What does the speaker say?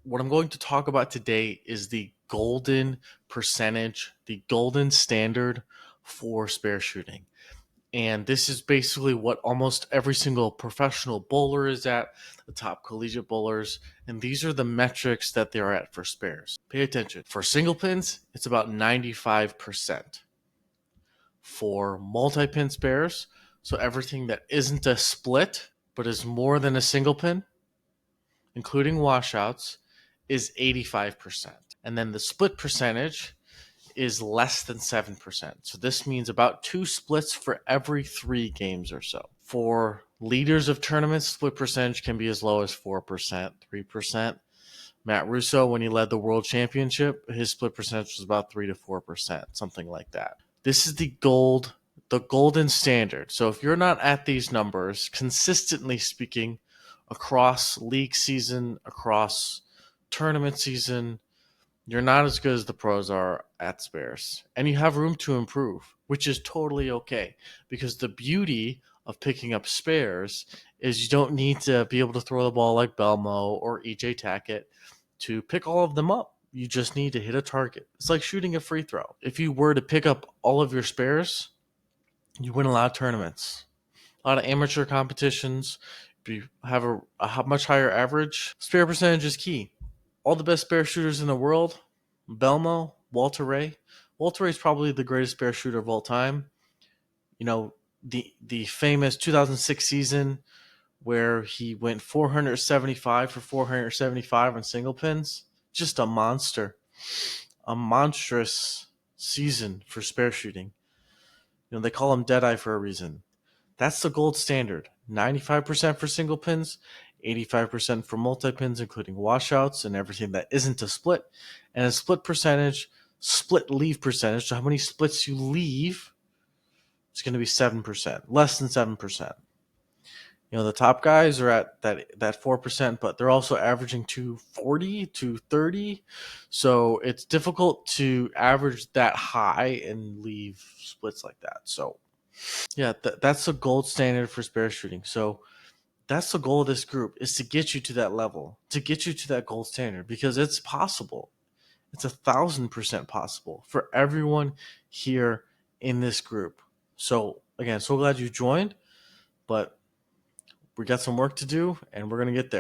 what I'm going to talk about today is the golden percentage, the golden standard for spare shooting. And this is basically what almost every single professional bowler is at, the top collegiate bowlers. And these are the metrics that they're at for spares. Pay attention. For single pins, it's about 95%. For multi pin spares, so everything that isn't a split but is more than a single pin, including washouts, is 85%. And then the split percentage is less than 7%. So this means about 2 splits for every 3 games or so. For leaders of tournaments, split percentage can be as low as 4%, 3%. Matt Russo, when he led the world championship, his split percentage was about 3 to 4%, something like that. This is the golden standard. So if you're not at these numbers, consistently speaking, across league season, across tournament season, you're not as good as the pros are at spares. And you have room to improve, which is totally okay. Because the beauty of picking up spares is you don't need to be able to throw the ball like Belmo or EJ Tackett to pick all of them up. You just need to hit a target. It's like shooting a free throw. If you were to pick up all of your spares, you win a lot of tournaments, a lot of amateur competitions. You have a much higher average. Spare percentage is key. All the best spare shooters in the world, Belmo, Walter Ray. Walter Ray is probably the greatest spare shooter of all time. You know, the famous 2006 season where he went 475 for 475 on single pins. Just a monster. A monstrous season for spare shooting. They call him Deadeye for a reason. That's the gold standard. 95% for single pins, 85% for multi pins, including washouts and everything that isn't a split, and a split percentage, split leave percentage. So how many splits you leave is going to be 7%, less than 7%. The top guys are at that 4%, but they're also averaging 240, 230. So it's difficult to average that high and leave splits like that. So yeah, that's the gold standard for spare shooting. So that's the goal of this group, is to get you to that level, to get you to that gold standard, because it's possible. It's 1,000% possible for everyone here in this group. So again, so glad you joined, but we got some work to do and we're going to get there.